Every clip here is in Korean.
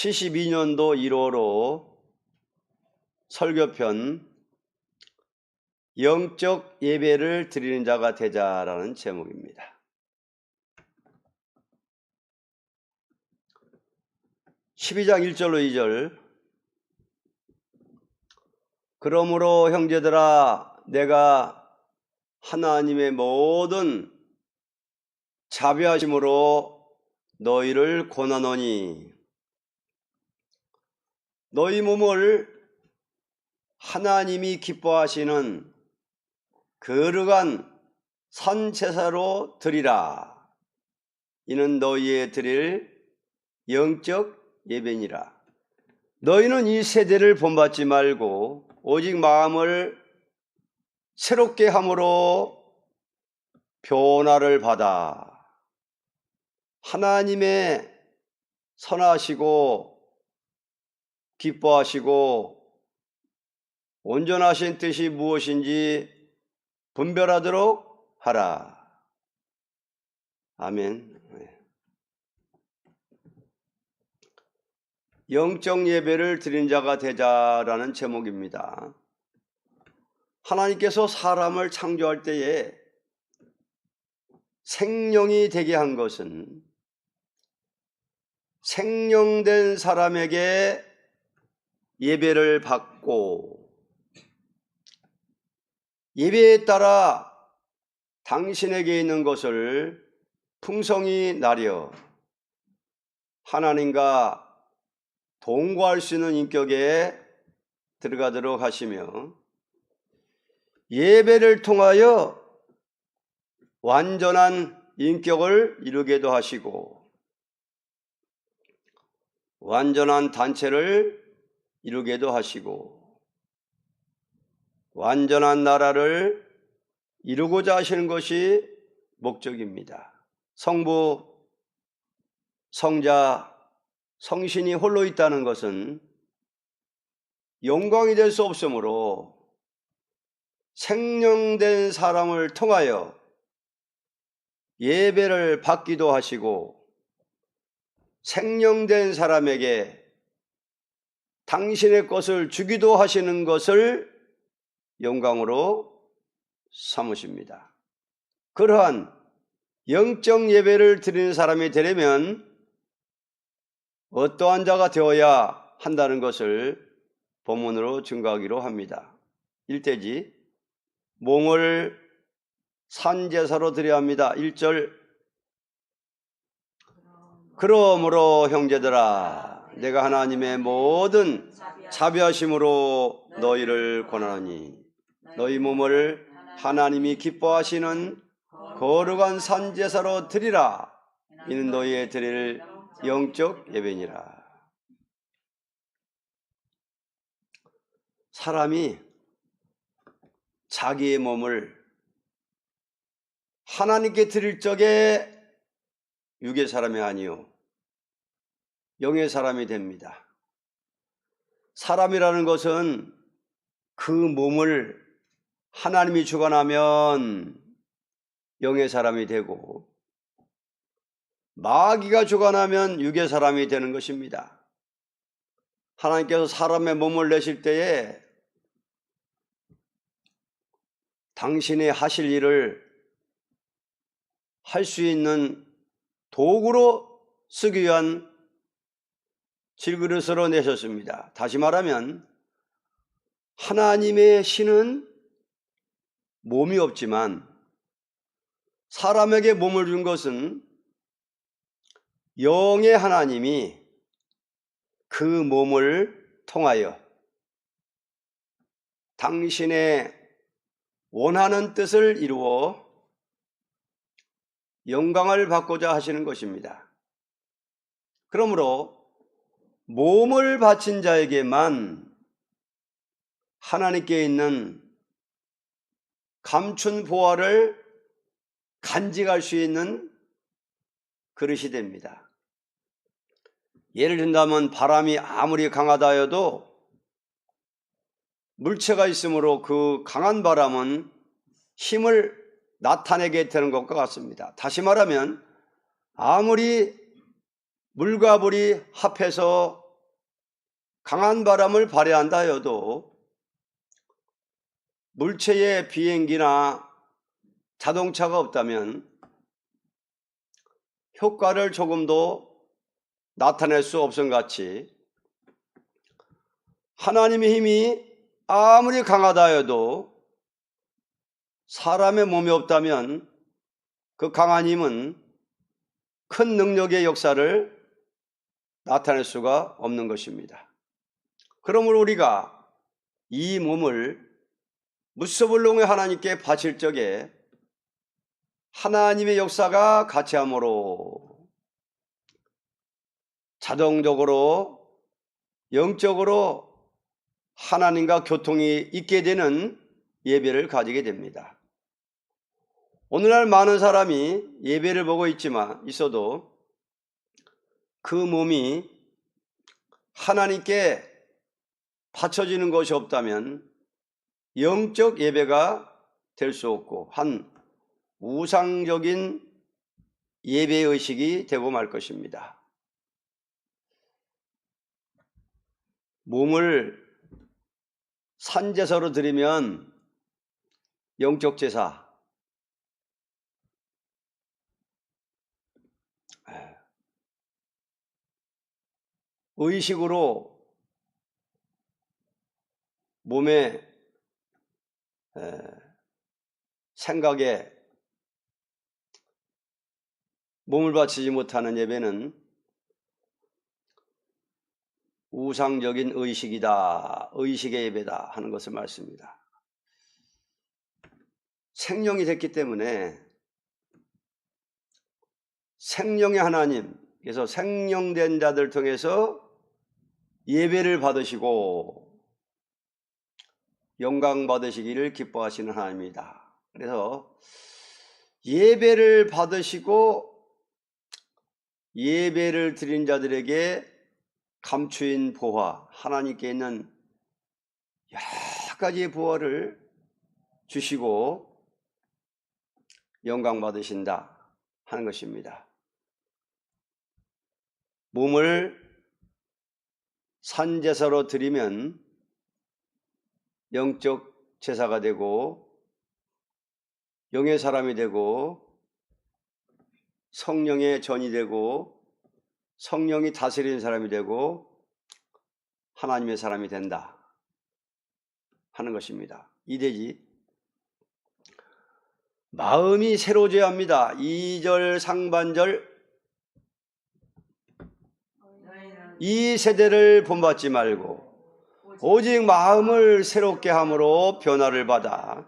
72년도 1호로 설교편 영적 예배를 드리는 자가 되자라는 제목입니다. 12장 1절로 2절. 그러므로 형제들아, 내가 하나님의 모든 자비하심으로 너희를 권하노니 너희 몸을 하나님이 기뻐하시는 거룩한 산 제사로 드리라. 이는 너희의 드릴 영적 예배니라. 너희는 이 세대를 본받지 말고 오직 마음을 새롭게 함으로 변화를 받아 하나님의 선하시고 기뻐하시고 온전하신 뜻이 무엇인지 분별하도록 하라. 아멘. 영적 예배를 드린 자가 되자라는 제목입니다. 하나님께서 사람을 창조할 때에 생명이 되게 한 것은 생명된 사람에게 예배를 받고 예배에 따라 당신에게 있는 것을 풍성히 나려 하나님과 동거할 수 있는 인격에 들어가도록 하시며 예배를 통하여 완전한 인격을 이루게도 하시고 완전한 단체를 이루게도 하시고 완전한 나라를 이루고자 하시는 것이 목적입니다. 성부, 성자, 성신이 홀로 있다는 것은 영광이 될 수 없으므로 생명된 사람을 통하여 예배를 받기도 하시고 생명된 사람에게 당신의 것을 주기도 하시는 것을 영광으로 삼으십니다. 그러한 영적 예배를 드리는 사람이 되려면 어떠한 자가 되어야 한다는 것을 본문으로 증거하기로 합니다. 1대지 몸을 산제사로 드려야 합니다. 1절. 그러므로 형제들아, 내가 하나님의 모든 자비하심으로 너희를 권하노니 너희 몸을 하나님이 기뻐하시는 거룩한 산제사로 드리라. 이는 너희의 드릴 영적 예배니라. 사람이 자기의 몸을 하나님께 드릴 적에 육의 사람이 아니요 영의 사람이 됩니다. 사람이라는 것은 그 몸을 하나님이 주관하면 영의 사람이 되고 마귀가 주관하면 육의 사람이 되는 것입니다. 하나님께서 사람의 몸을 내실 때에 당신이 하실 일을 할 수 있는 도구로 쓰기 위한 질그릇으로 내셨습니다. 다시 말하면 하나님의 신은 몸이 없지만 사람에게 몸을 준 것은 영의 하나님이 그 몸을 통하여 당신의 원하는 뜻을 이루어 영광을 받고자 하시는 것입니다. 그러므로 몸을 바친 자에게만 하나님께 있는 감춘 보화를 간직할 수 있는 그릇이 됩니다. 예를 든다면 바람이 아무리 강하다 하여도 물체가 있으므로 그 강한 바람은 힘을 나타내게 되는 것과 같습니다. 다시 말하면 아무리 물과 불이 합해서 강한 바람을 발휘한다 해도 물체의 비행기나 자동차가 없다면 효과를 조금도 나타낼 수 없음 같이 하나님의 힘이 아무리 강하다 해도 사람의 몸이 없다면 그 강한 힘은 큰 능력의 역사를 나타낼 수가 없는 것입니다. 그러므로 우리가 이 몸을 무소불능의 하나님께 바칠 적에 하나님의 역사가 같이함으로 자동적으로 영적으로 하나님과 교통이 있게 되는 예배를 가지게 됩니다. 오늘날 많은 사람이 예배를 보고 있어도 그 몸이 하나님께 바쳐지는 것이 없다면 영적 예배가 될 수 없고 한 우상적인 예배의식이 되고 말 것입니다. 몸을 산제사로 드리면 영적 제사, 의식으로 몸의 생각에 몸을 바치지 못하는 예배는 우상적인 의식이다, 의식의 예배다 하는 것을 말씀입니다. 생명이 됐기 때문에 생명의 하나님, 그래서 생명된 자들 통해서 예배를 받으시고 영광 받으시기를 기뻐하시는 하나님이다. 그래서 예배를 받으시고 예배를 드린 자들에게 감추인 보화, 하나님께 있는 여러 가지의 보화를 주시고 영광 받으신다 하는 것입니다. 몸을 산제사로 드리면 영적 제사가 되고 영의 사람이 되고 성령의 전이 되고 성령이 다스리는 사람이 되고 하나님의 사람이 된다 하는 것입니다. 이되지 마음이 새로워져야 합니다. 2절 상반절 이 세대를 본받지 말고 오직 마음을 새롭게 함으로 변화를 받아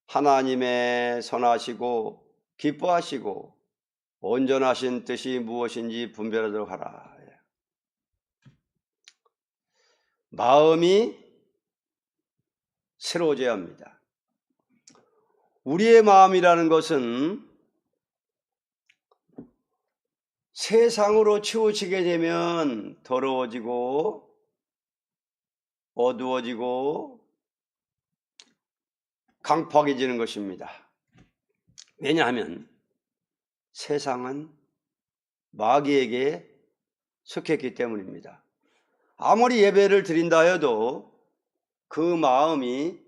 하나님의 선하시고 기뻐하시고 온전하신 뜻이 무엇인지 분별하도록 하라. 마음이 새로워져야 합니다. 우리의 마음이라는 것은 세상으로 치우치게 되면 더러워지고 어두워지고 강팍해지는 것입니다. 왜냐하면 세상은 마귀에게 속했기 때문입니다. 아무리 예배를 드린다 해도 그 마음이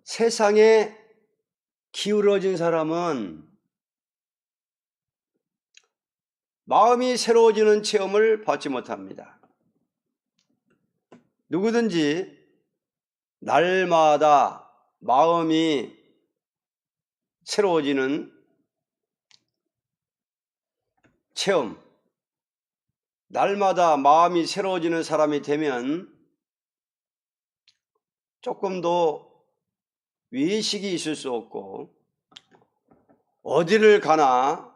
세상에 기울어진 사람은 마음이 새로워지는 체험을 받지 못합니다. 누구든지 날마다 마음이 새로워지는 체험, 날마다 마음이 새로워지는 사람이 되면 조금도 위식이 있을 수 없고 어디를 가나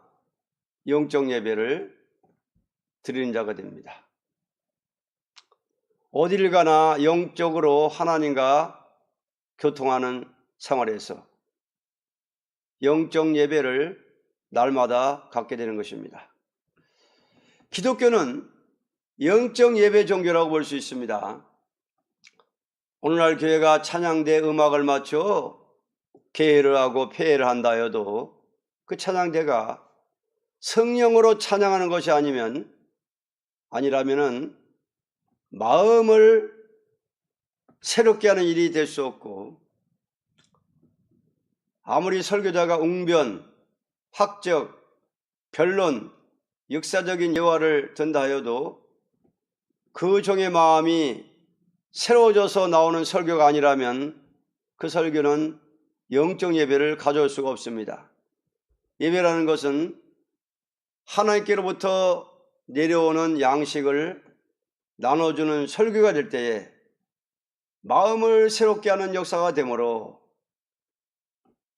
영적 예배를 드리는 자가 됩니다. 어디를 가나 영적으로 하나님과 교통하는 생활에서 영적 예배를 날마다 갖게 되는 것입니다. 기독교는 영적 예배 종교라고 볼 수 있습니다. 오늘날 교회가 찬양대 음악을 맞춰 개회를 하고 폐회를 한다 해도 그 찬양대가 성령으로 찬양하는 것이 아니라면은 마음을 새롭게 하는 일이 될 수 없고, 아무리 설교자가 웅변, 학적, 변론, 역사적인 예화를 든다 하여도 그 종의 마음이 새로워져서 나오는 설교가 아니라면 그 설교는 영적 예배를 가져올 수가 없습니다. 예배라는 것은 하나님께로부터 내려오는 양식을 나눠주는 설교가 될 때에 마음을 새롭게 하는 역사가 되므로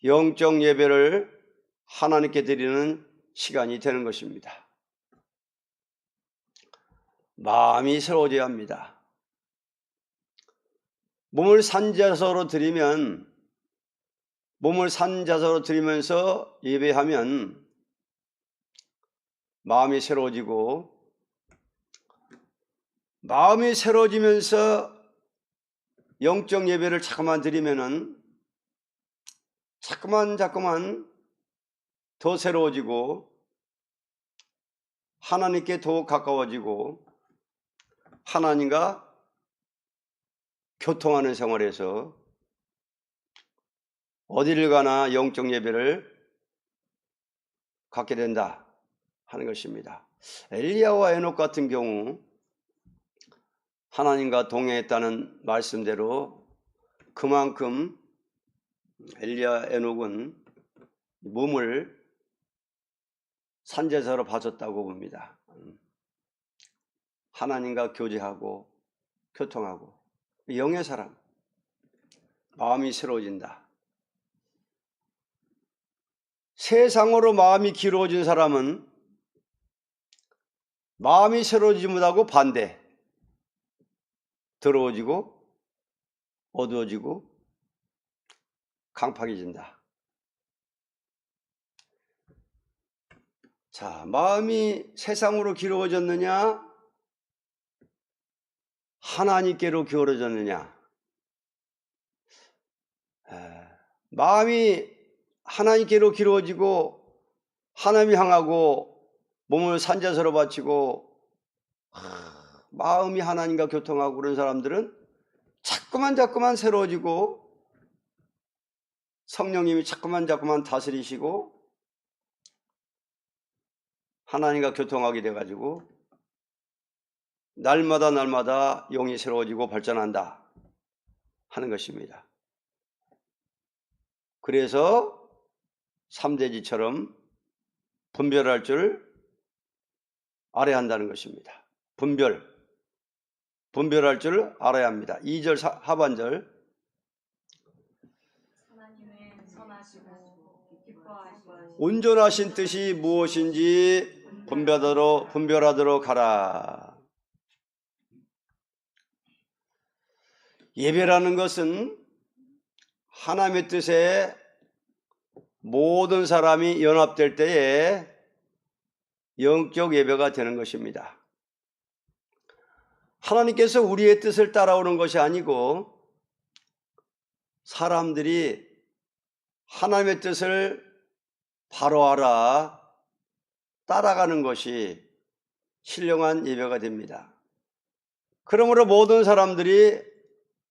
영적 예배를 하나님께 드리는 시간이 되는 것입니다. 마음이 새로워져야 합니다. 몸을 산자서로 드리면서 예배하면 마음이 새로워지고, 마음이 새로워지면서 영적 예배를 자꾸만 드리면은 자꾸만 더 새로워지고 하나님께 더욱 가까워지고 하나님과 교통하는 생활에서 어디를 가나 영적 예배를 갖게 된다 하는 것입니다. 엘리야와 에녹 같은 경우 하나님과 동행했다는 말씀대로 그만큼 엘리야, 에녹은 몸을 산제사로 바쳤다고 봅니다. 하나님과 교제하고 교통하고 영의 사람, 마음이 새로워진다. 세상으로 마음이 기로워진 사람은 마음이 새로워지지 못하고 반대, 더러워지고 어두워지고 강팍해진다. 자, 마음이 세상으로 기로워졌느냐 하나님께로 기울어졌느냐? 마음이 하나님께로 기울어지고 하나님 향하고 몸을 산자세로 바치고 마음이 하나님과 교통하고 그런 사람들은 자꾸만 새로워지고 성령님이 자꾸만 다스리시고 하나님과 교통하게 돼가지고 날마다 영이 새로워지고 발전한다 하는 것입니다. 그래서 3대지처럼 분별할 줄 알아야 한다는 것입니다. 분별할 줄 알아야 합니다. 2절 하반절, 온전하신 뜻이 무엇인지 분별하도록 하라. 예배라는 것은 하나님의 뜻에 모든 사람이 연합될 때에 영적 예배가 되는 것입니다. 하나님께서 우리의 뜻을 따라오는 것이 아니고 사람들이 하나님의 뜻을 바로 알아 따라가는 것이 신령한 예배가 됩니다. 그러므로 모든 사람들이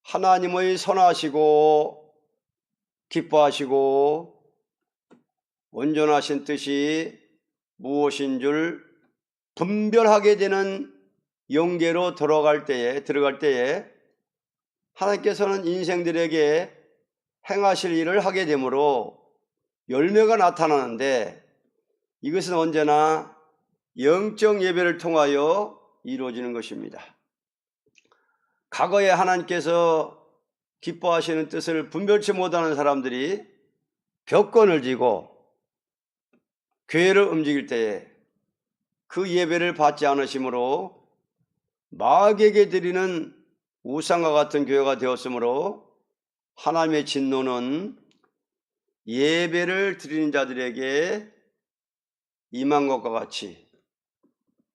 하나님의 선하시고 기뻐하시고 온전하신 뜻이 무엇인 줄 분별하게 되는 영계로 들어갈 때에 하나님께서는 인생들에게 행하실 일을 하게 되므로 열매가 나타나는데, 이것은 언제나 영적 예배를 통하여 이루어지는 것입니다. 과거에 하나님께서 기뻐하시는 뜻을 분별치 못하는 사람들이 벽건을 지고 교회를 움직일 때에 그 예배를 받지 않으심으로 마귀에게 드리는 우상과 같은 교회가 되었으므로 하나님의 진노는 예배를 드리는 자들에게 임한 것과 같이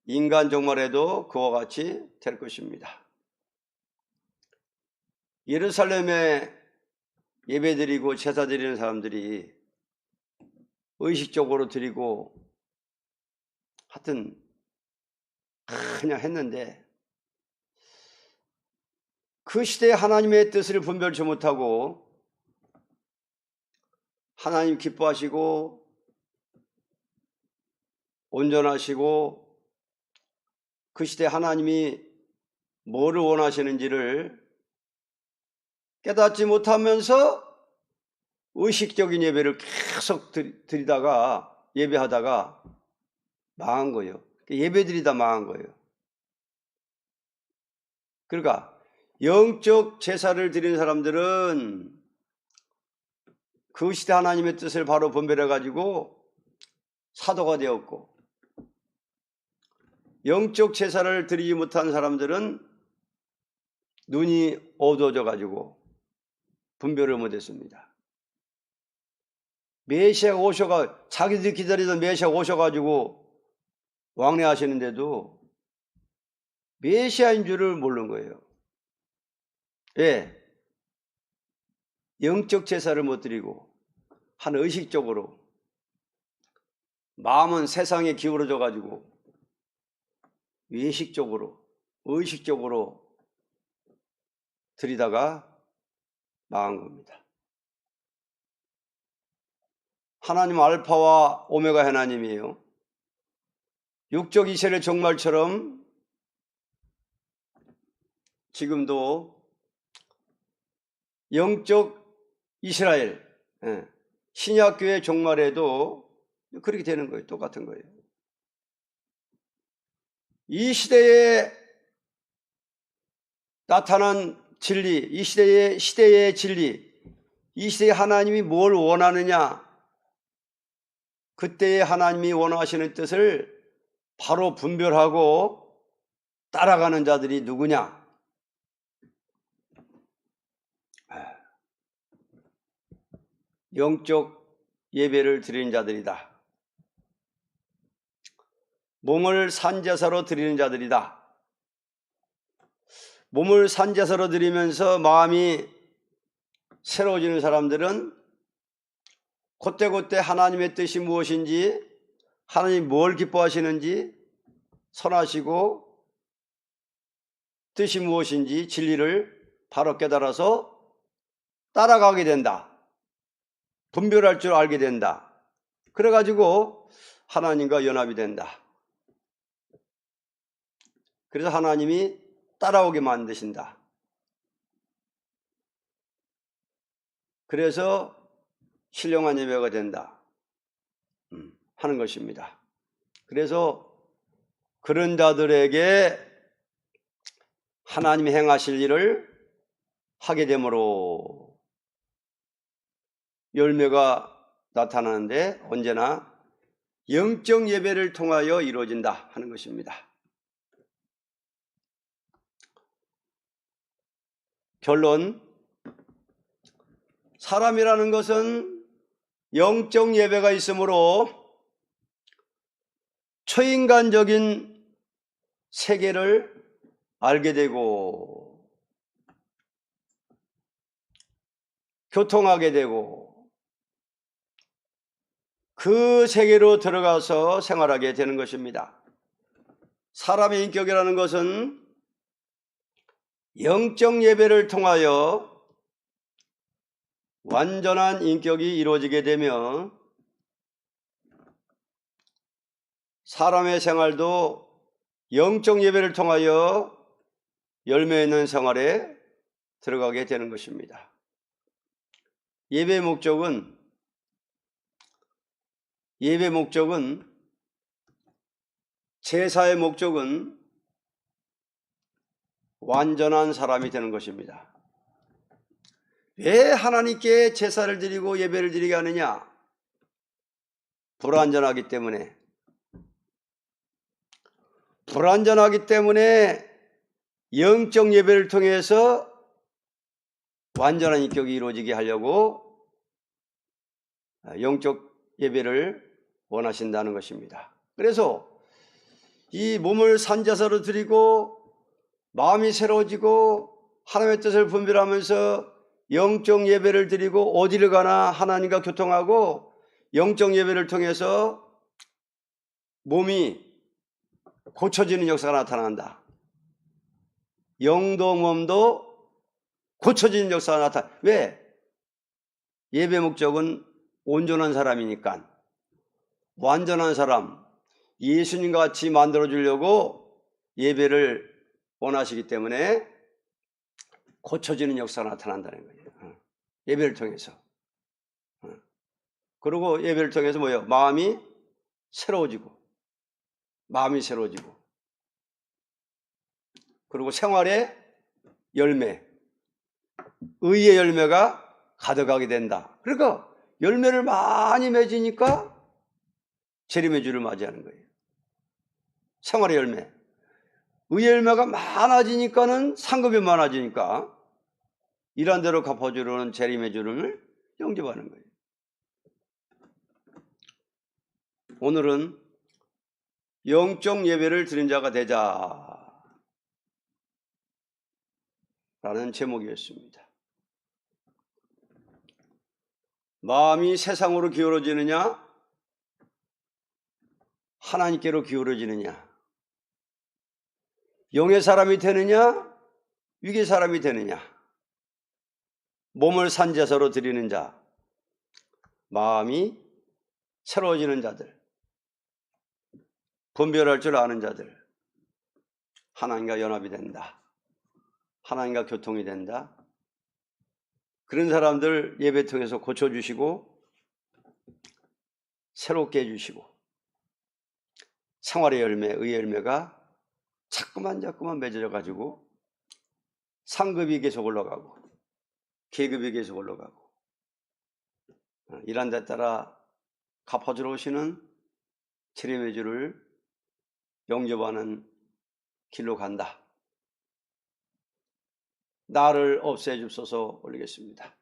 인간 종말에도 그와 같이 될 것입니다. 예루살렘에 예배드리고 제사 드리는 사람들이 의식적으로 드리고 하여튼 그냥 했는데 그 시대에 하나님의 뜻을 분별치 못하고 하나님 기뻐하시고 온전하시고 그 시대에 하나님이 뭐를 원하시는지를 깨닫지 못하면서 의식적인 예배를 계속 드리다가 예배하다가 망한 거예요. 예배 드리다 망한 거예요. 그러니까 영적 제사를 드리는 사람들은 그 시대 하나님의 뜻을 바로 분별해 가지고 사도가 되었고, 영적 제사를 드리지 못한 사람들은 눈이 어두워져 가지고 분별을 못했습니다. 메시아가 오셔가 자기들이 기다리던 메시아가 오셔가지고 왕래하시는데도 메시아인 줄을 모르는 거예요. 왜? 영적 제사를 못 드리고 한 의식적으로, 마음은 세상에 기울어져 가지고 의식적으로 드리다가 망한 겁니다. 하나님 알파와 오메가 하나님이에요. 육적 이스라엘 종말처럼 지금도 영적 이스라엘, 신약교회 종말에도 그렇게 되는 거예요. 똑같은 거예요. 이 시대에 나타난 진리, 이 시대의 진리, 이 시대에 하나님이 뭘 원하느냐, 그때의 하나님이 원하시는 뜻을 바로 분별하고 따라가는 자들이 누구냐? 영적 예배를 드리는 자들이다. 몸을 산제사로 드리는 자들이다. 몸을 산제사로 드리면서 마음이 새로워지는 사람들은 그때그때 하나님의 뜻이 무엇인지, 하나님이 뭘 기뻐하시는지, 선하시고 뜻이 무엇인지 진리를 바로 깨달아서 따라가게 된다. 분별할 줄 알게 된다. 그래가지고 하나님과 연합이 된다. 그래서 하나님이 따라오게 만드신다. 그래서 신령한 예배가 된다 하는 것입니다. 그래서 그런 자들에게 하나님이 행하실 일을 하게 되므로 열매가 나타나는데 언제나 영적 예배를 통하여 이루어진다 하는 것입니다. 결론, 사람이라는 것은 영적 예배가 있으므로 초인간적인 세계를 알게 되고 교통하게 되고 그 세계로 들어가서 생활하게 되는 것입니다. 사람의 인격이라는 것은 영적 예배를 통하여 완전한 인격이 이루어지게 되며 사람의 생활도 영적 예배를 통하여 열매 있는 생활에 들어가게 되는 것입니다. 예배의 목적은 제사의 목적은 완전한 사람이 되는 것입니다. 왜 하나님께 제사를 드리고 예배를 드리게 하느냐? 불완전하기 때문에 영적 예배를 통해서 완전한 인격이 이루어지게 하려고 영적 예배를 원하신다는 것입니다. 그래서 이 몸을 산제사로 드리고 마음이 새로워지고 하나님의 뜻을 분별하면서 영적 예배를 드리고 어디를 가나 하나님과 교통하고 영적 예배를 통해서 몸이 고쳐지는 역사가 나타난다. 영도 몸도 고쳐지는 역사가 나타나. 왜? 예배 목적은 온전한 사람이니까, 완전한 사람, 예수님과 같이 만들어주려고 예배를 원하시기 때문에 고쳐지는 역사가 나타난다는 거예요. 예배를 통해서. 그리고 예배를 통해서 뭐예요? 마음이 새로워지고, 그리고 생활의 열매, 의의 열매가 가득하게 된다. 그러니까 열매를 많이 맺으니까 재림의 주를 맞이하는 거예요. 생활의 열매. 의의 열매가 많아지니까는 상급이 많아지니까 일한 대로 갚아주려는 재림의 주를 영접하는 거예요. 오늘은 영적 예배를 드린 자가 되자 라는 제목이었습니다. 마음이 세상으로 기울어지느냐, 하나님께로 기울어지느냐, 영의 사람이 되느냐, 육의 사람이 되느냐, 몸을 산제사로 드리는 자, 마음이 새로워지는 자들, 분별할 줄 아는 자들, 하나님과 연합이 된다, 하나님과 교통이 된다. 그런 사람들 예배 통해서 고쳐주시고 새롭게 해주시고 생활의 열매, 의의 열매가 자꾸만 맺어져 가지고 상급이 계속 올라가고 계급이 계속 올라가고 일한 데 따라 갚아주러 오시는 재림의 주를 영접하는 길로 간다. 나를 없애줍소서 올리겠습니다.